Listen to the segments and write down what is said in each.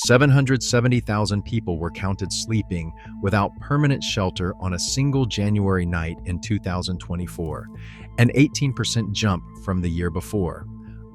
770,000 people were counted sleeping without permanent shelter on a single January night in 2024, an 18% jump from the year before.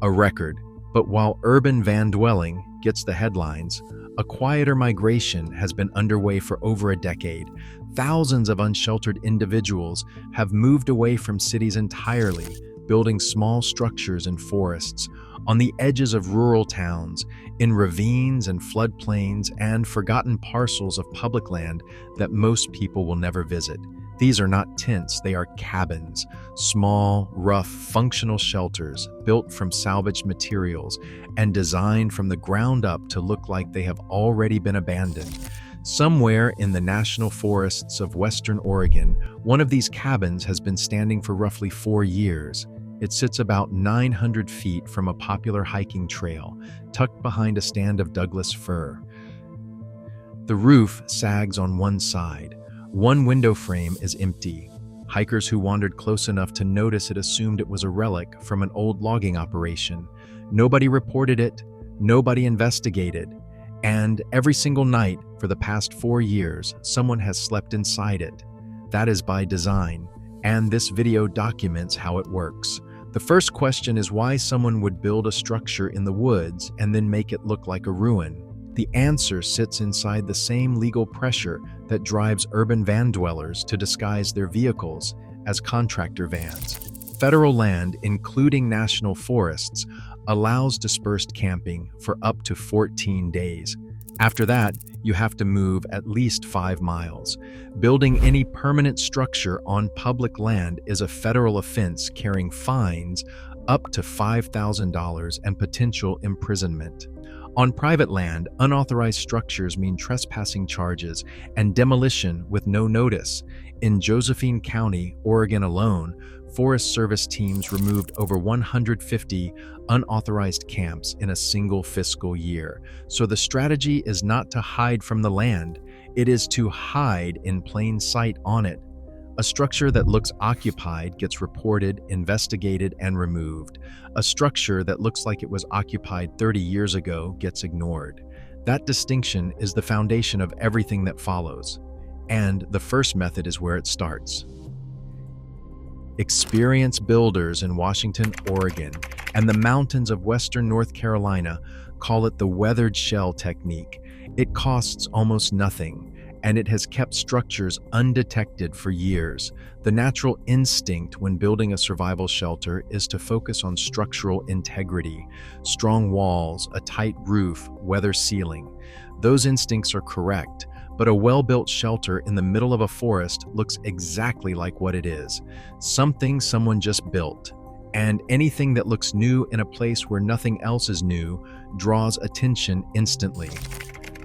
A record, but while urban van dwelling gets the headlines, a quieter migration has been underway for over a decade. Thousands of unsheltered individuals have moved away from cities entirely, building small structures in forests, on the edges of rural towns, in ravines and floodplains, and forgotten parcels of public land that most people will never visit. These are not tents, they are cabins, small, rough, functional shelters built from salvaged materials and designed from the ground up to look like they have already been abandoned. Somewhere in the national forests of Western Oregon, one of these cabins has been standing for roughly 4 years. It sits about 900 feet from a popular hiking trail, tucked behind a stand of Douglas fir. The roof sags on one side. One window frame is empty. Hikers who wandered close enough to notice it assumed it was a relic from an old logging operation. Nobody reported it, nobody investigated, and every single night for the past 4 years, someone has slept inside it. That is by design, and this video documents how it works. The first question is why someone would build a structure in the woods and then make it look like a ruin. The answer sits inside the same legal pressure that drives urban van dwellers to disguise their vehicles as contractor vans. Federal land, including national forests, allows dispersed camping for up to 14 days. After that, you have to move at least 5 miles. Building any permanent structure on public land is a federal offense carrying fines up to $5,000 and potential imprisonment. On private land, unauthorized structures mean trespassing charges and demolition with no notice. In Josephine County, Oregon alone, Forest Service teams removed over 150 unauthorized camps in a single fiscal year. So the strategy is not to hide from the land, it is to hide in plain sight on it. A structure that looks occupied gets reported, investigated, and removed. A structure that looks like it was occupied 30 years ago gets ignored. That distinction is the foundation of everything that follows. And the first method is where it starts. Experienced builders in Washington, Oregon, and the mountains of western North Carolina call it the weathered shell technique. It costs almost nothing, and it has kept structures undetected for years. The natural instinct when building a survival shelter is to focus on structural integrity, strong walls, a tight roof, weather sealing. Those instincts are correct, but a well-built shelter in the middle of a forest looks exactly like what it is, something someone just built. And anything that looks new in a place where nothing else is new draws attention instantly.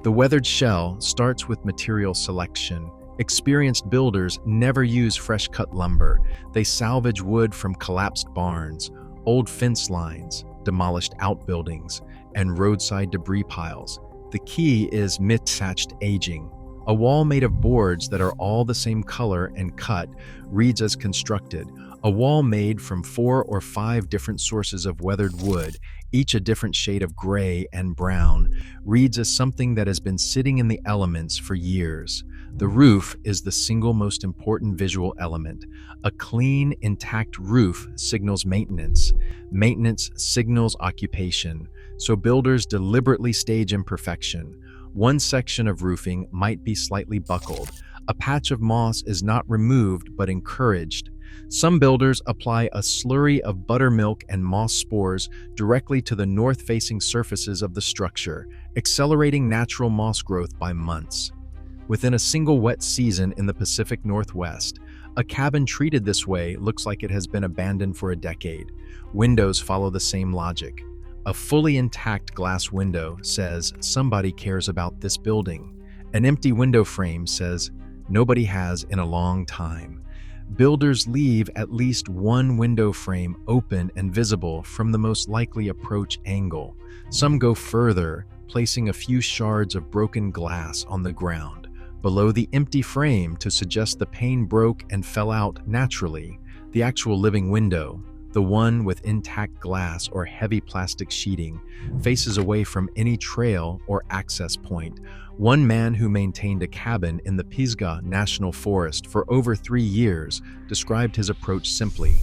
The weathered shell starts with material selection. Experienced builders never use fresh-cut lumber. They salvage wood from collapsed barns, old fence lines, demolished outbuildings, and roadside debris piles. The key is mismatched aging. A wall made of boards that are all the same color and cut reads as constructed. A wall made from 4 or 5 different sources of weathered wood, each a different shade of gray and brown, reads as something that has been sitting in the elements for years. The roof is the single most important visual element. A clean, intact roof signals maintenance. Maintenance signals occupation. So builders deliberately stage imperfection. One section of roofing might be slightly buckled. A patch of moss is not removed but encouraged. Some builders apply a slurry of buttermilk and moss spores directly to the north-facing surfaces of the structure, accelerating natural moss growth by months. Within a single wet season in the Pacific Northwest, a cabin treated this way looks like it has been abandoned for a decade. Windows follow the same logic. A fully intact glass window says somebody cares about this building. An empty window frame says nobody has in a long time. Builders leave at least one window frame open and visible from the most likely approach angle. Some go further, placing a few shards of broken glass on the ground below the empty frame to suggest the pane broke and fell out naturally. The actual living window, The one with intact glass or heavy plastic sheeting faces away from any trail or access point. One man who maintained a cabin in the Pisgah National Forest for over 3 years described his approach simply.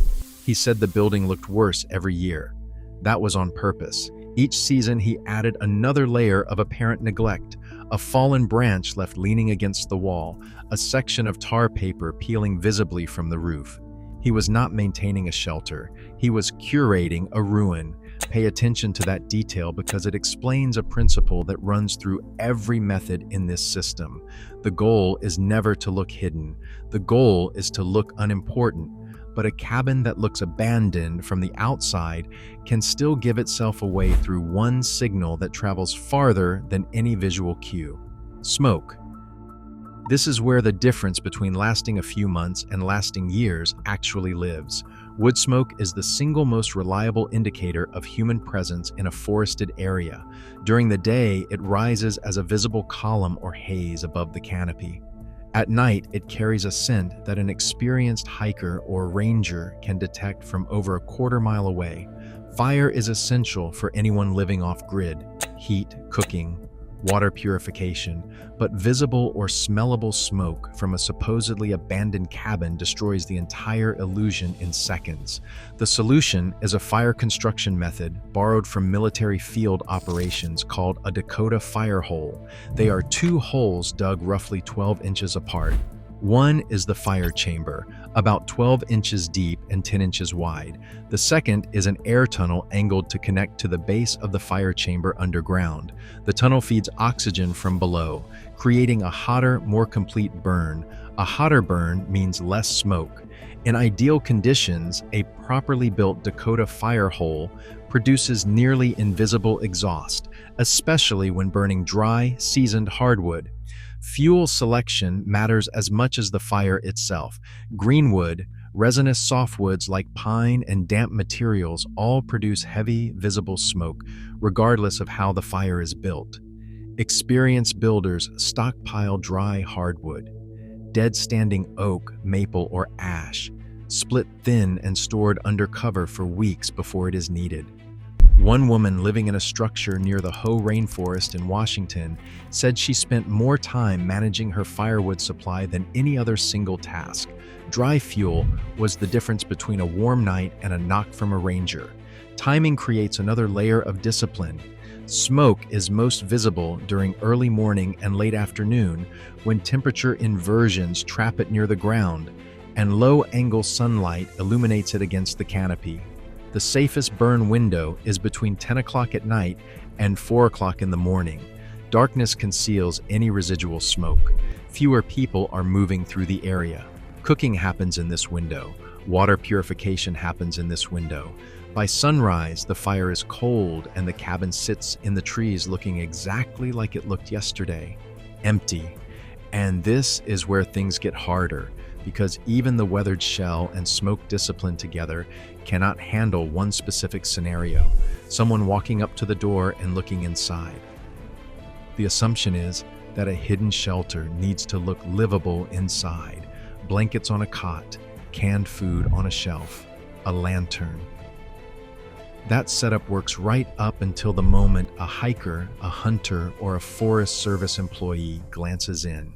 He said the building looked worse every year. That was on purpose. Each season he added another layer of apparent neglect, a fallen branch left leaning against the wall, a section of tar paper peeling visibly from the roof. He was not maintaining a shelter, he was curating a ruin. Pay attention to that detail because it explains a principle that runs through every method in this system. The goal is never to look hidden. The goal is to look unimportant. But a cabin that looks abandoned from the outside can still give itself away through one signal that travels farther than any visual cue: smoke. This is where the difference between lasting a few months and lasting years actually lives. Wood smoke is the single most reliable indicator of human presence in a forested area. During the day, it rises as a visible column or haze above the canopy. At night, it carries a scent that an experienced hiker or ranger can detect from over a quarter-mile away. Fire is essential for anyone living off-grid: heat, cooking, water purification, but visible or smellable smoke from a supposedly abandoned cabin destroys the entire illusion in seconds. The solution is a fire construction method borrowed from military field operations called a Dakota fire hole. They are 2 holes dug roughly 12 inches apart. One is the fire chamber, about 12 inches deep and 10 inches wide. The second is an air tunnel angled to connect to the base of the fire chamber underground. The tunnel feeds oxygen from below, creating a hotter, more complete burn. A hotter burn means less smoke. In ideal conditions, a properly built Dakota fire hole produces nearly invisible exhaust, especially when burning dry, seasoned hardwood. Fuel selection matters as much as the fire itself. Greenwood, resinous softwoods like pine, and damp materials all produce heavy, visible smoke, regardless of how the fire is built. Experienced builders stockpile dry hardwood, dead standing oak, maple, or ash, split thin and stored under cover for weeks before it is needed. One woman living in a structure near the Hoh Rainforest in Washington said she spent more time managing her firewood supply than any other single task. Dry fuel was the difference between a warm night and a knock from a ranger. Timing creates another layer of discipline. Smoke is most visible during early morning and late afternoon when temperature inversions trap it near the ground and low-angle sunlight illuminates it against the canopy. The safest burn window is between 10 o'clock at night and 4 o'clock in the morning. Darkness conceals any residual smoke. Fewer people are moving through the area. Cooking happens in this window. Water purification happens in this window. By sunrise, the fire is cold and the cabin sits in the trees looking exactly like it looked yesterday, empty. And this is where things get harder, because even the weathered shell and smoke discipline together cannot handle one specific scenario: someone walking up to the door and looking inside. The assumption is that a hidden shelter needs to look livable inside: blankets on a cot, canned food on a shelf, a lantern. That setup works right up until the moment a hiker, a hunter, or a Forest Service employee glances in.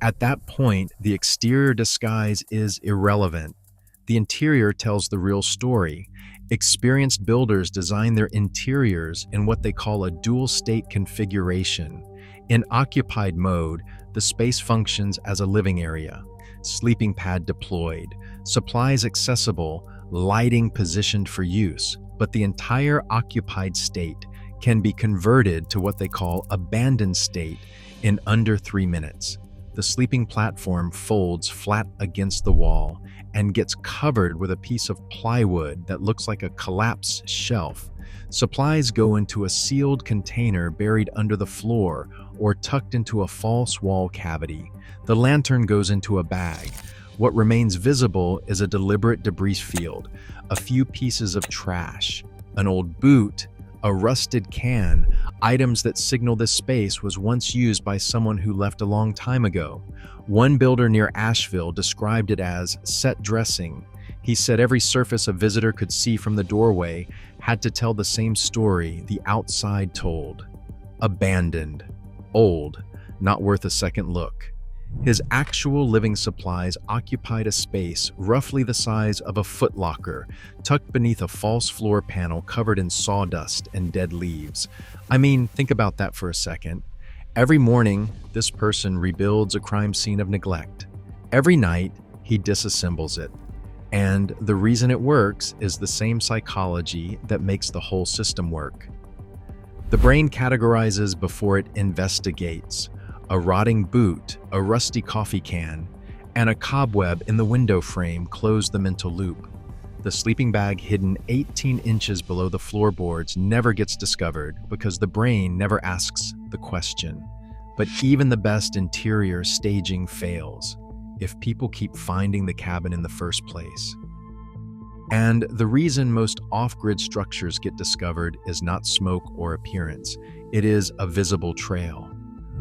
At that point, the exterior disguise is irrelevant. The interior tells the real story. Experienced builders design their interiors in what they call a dual-state configuration. In occupied mode, the space functions as a living area, sleeping pad deployed, supplies accessible, lighting positioned for use. But the entire occupied state can be converted to what they call abandoned state in under 3 minutes. The sleeping platform folds flat against the wall and gets covered with a piece of plywood that looks like a collapsed shelf. Supplies go into a sealed container buried under the floor or tucked into a false wall cavity. The lantern goes into a bag. What remains visible is a deliberate debris field, a few pieces of trash, an old boot, a rusted can, items that signal this space was once used by someone who left a long time ago. One builder near Asheville described it as set dressing. He said every surface a visitor could see from the doorway had to tell the same story the outside told. Abandoned, old, not worth a second look. His actual living supplies occupied a space roughly the size of a footlocker, tucked beneath a false floor panel covered in sawdust and dead leaves. I mean, think about that for a second. Every morning, this person rebuilds a crime scene of neglect. Every night, he disassembles it. And the reason it works is the same psychology that makes the whole system work. The brain categorizes before it investigates. A rotting boot, a rusty coffee can, and a cobweb in the window frame close the mental loop. The sleeping bag hidden 18 inches below the floorboards never gets discovered because the brain never asks the question. But even the best interior staging fails if people keep finding the cabin in the first place. And the reason most off-grid structures get discovered is not smoke or appearance. It is a visible trail.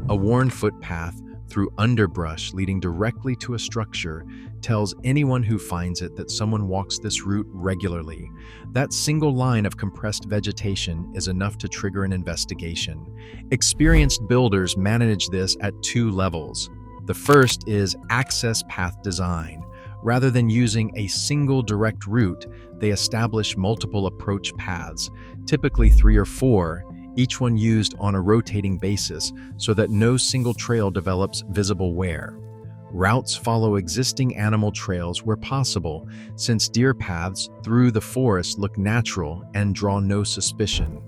A worn footpath through underbrush leading directly to a structure tells anyone who finds it that someone walks this route regularly. That single line of compressed vegetation is enough to trigger an investigation. Experienced builders manage this at two levels. The first is access path design. Rather than using a single direct route, they establish multiple approach paths, typically 3 or 4, each one used on a rotating basis so that no single trail develops visible wear. Routes follow existing animal trails where possible, since deer paths through the forest look natural and draw no suspicion.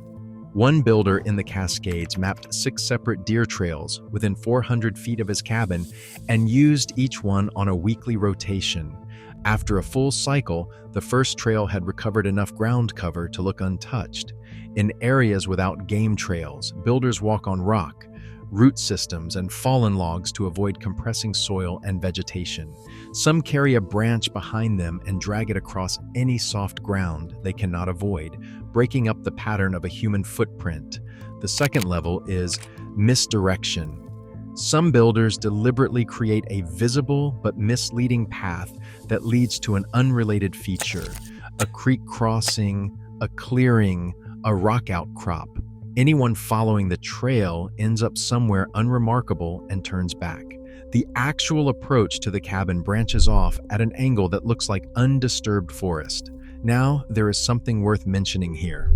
One builder in the Cascades mapped 6 separate deer trails within 400 feet of his cabin and used each one on a weekly rotation. After a full cycle, the first trail had recovered enough ground cover to look untouched. In areas without game trails, builders walk on rock, root systems, and fallen logs to avoid compressing soil and vegetation. Some carry a branch behind them and drag it across any soft ground they cannot avoid, breaking up the pattern of a human footprint. The second level is misdirection. Some builders deliberately create a visible but misleading path that leads to an unrelated feature, a creek crossing, a clearing, a rock outcrop. Anyone following the trail ends up somewhere unremarkable and turns back. The actual approach to the cabin branches off at an angle that looks like undisturbed forest. Now, there is something worth mentioning here.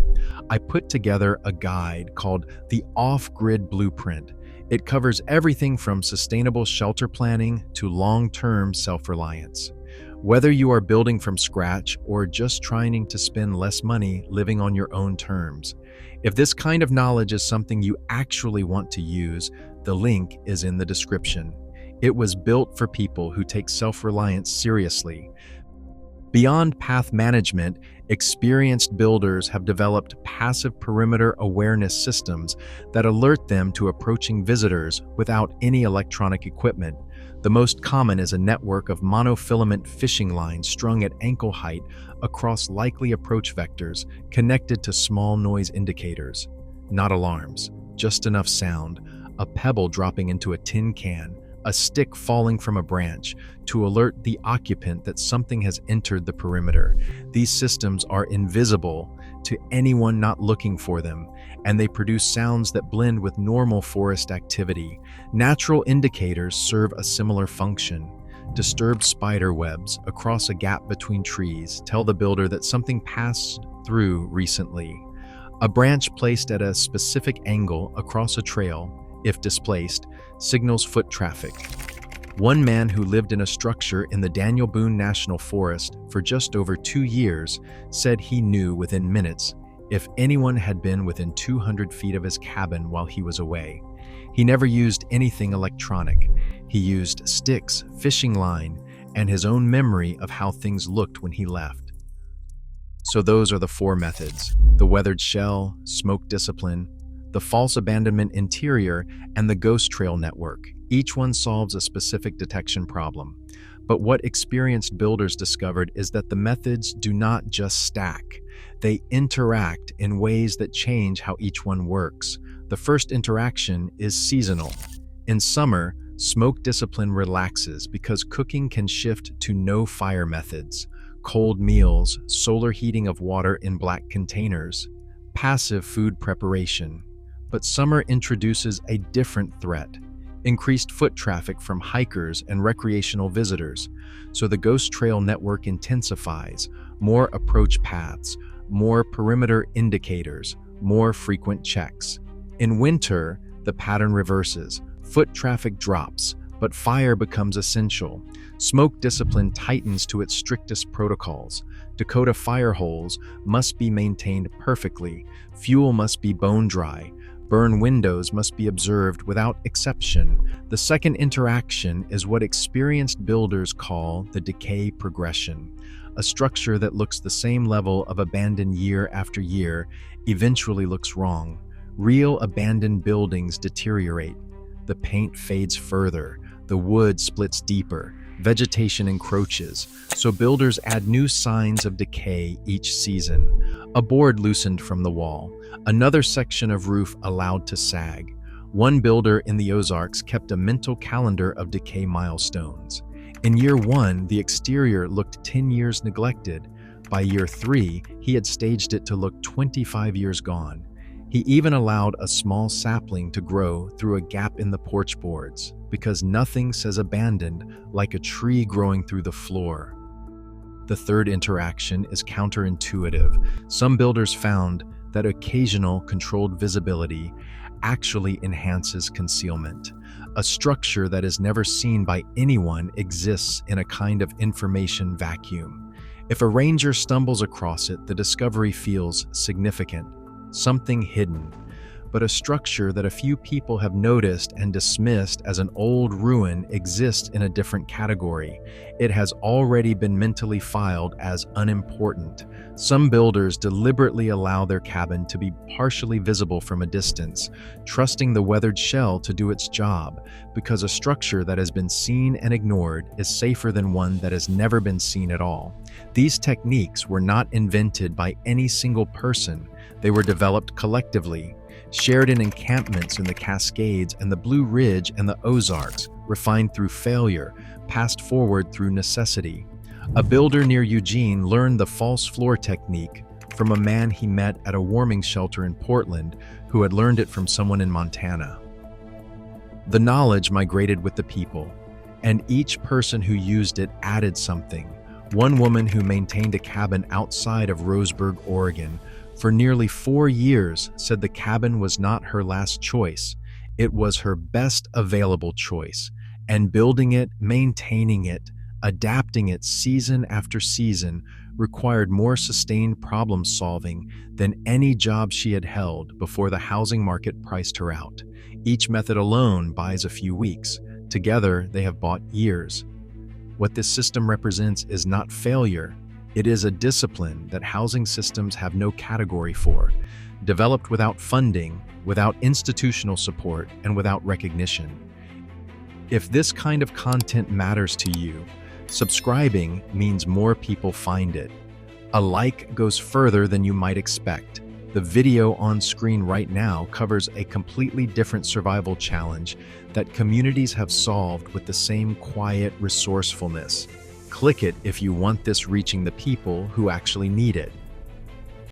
I put together a guide called the Off-Grid Blueprint. It covers everything from sustainable shelter planning to long-term self-reliance. Whether you are building from scratch or just trying to spend less money living on your own terms. If this kind of knowledge is something you actually want to use, the link is in the description. It was built for people who take self-reliance seriously. Beyond path management, experienced builders have developed passive perimeter awareness systems that alert them to approaching visitors without any electronic equipment. The most common is a network of monofilament fishing lines strung at ankle height across likely approach vectors connected to small noise indicators. Not alarms, just enough sound, a pebble dropping into a tin can, a stick falling from a branch to alert the occupant that something has entered the perimeter. These systems are invisible to anyone not looking for them, and they produce sounds that blend with normal forest activity. Natural indicators serve a similar function. Disturbed spider webs across a gap between trees tell the builder that something passed through recently. A branch placed at a specific angle across a trail, if displaced, signals foot traffic. One man who lived in a structure in the Daniel Boone National Forest for just over 2 years said he knew within minutes if anyone had been within 200 feet of his cabin while he was away. He never used anything electronic. He used sticks, fishing line, and his own memory of how things looked when he left. So those are the 4 methods: the weathered shell, smoke discipline, the false abandonment interior, and the ghost trail network. Each one solves a specific detection problem. But what experienced builders discovered is that the methods do not just stack. They interact in ways that change how each one works. The first interaction is seasonal. In summer, smoke discipline relaxes because cooking can shift to no fire methods. cold meals, solar heating of water in black containers, passive food preparation. But summer introduces a different threat: increased foot traffic from hikers and recreational visitors. So the ghost trail network intensifies: more approach paths, more perimeter indicators, more frequent checks. In winter, the pattern reverses. Foot traffic drops, but fire becomes essential. Smoke discipline tightens to its strictest protocols. Dakota fire holes must be maintained perfectly. Fuel must be bone dry. Burn windows must be observed without exception. The second interaction is what experienced builders call the decay progression. A structure that looks the same level of abandon year after year eventually looks wrong. Real abandoned buildings deteriorate. The paint fades further. The wood splits deeper. Vegetation encroaches, so builders add new signs of decay each season. A board loosened from the wall, another section of roof allowed to sag. One builder in the Ozarks kept a mental calendar of decay milestones. In year 1, the exterior looked 10 years neglected. By year 3, he had staged it to look 25 years gone. He even allowed a small sapling to grow through a gap in the porch boards, because nothing says abandoned like a tree growing through the floor. The third interaction is counterintuitive. Some builders found that occasional controlled visibility actually enhances concealment. A structure that is never seen by anyone exists in a kind of information vacuum. If a ranger stumbles across it, the discovery feels significant, something hidden. But a structure that a few people have noticed and dismissed as an old ruin exists in a different category. It has already been mentally filed as unimportant. Some builders deliberately allow their cabin to be partially visible from a distance, trusting the weathered shell to do its job, because a structure that has been seen and ignored is safer than one that has never been seen at all. These techniques were not invented by any single person. They were developed collectively, shared in encampments in the Cascades and the Blue Ridge and the Ozarks, refined through failure, passed forward through necessity. A builder near Eugene learned the false floor technique from a man he met at a warming shelter in Portland who had learned it from someone in Montana. The knowledge migrated with the people, and each person who used it added something. One woman who maintained a cabin outside of Roseburg, Oregon, for nearly 4 years said the cabin was not her last choice. It was her best available choice, and building it, maintaining it, adapting it season after season required more sustained problem solving than any job she had held before the housing market priced her out. Each method alone buys a few weeks. Together, they have bought years. What this system represents is not failure. It is a discipline that housing systems have no category for, developed without funding, without institutional support, and without recognition. If this kind of content matters to you, subscribing means more people find it. A like goes further than you might expect. The video on screen right now covers a completely different survival challenge that communities have solved with the same quiet resourcefulness. Click it if you want this reaching the people who actually need it.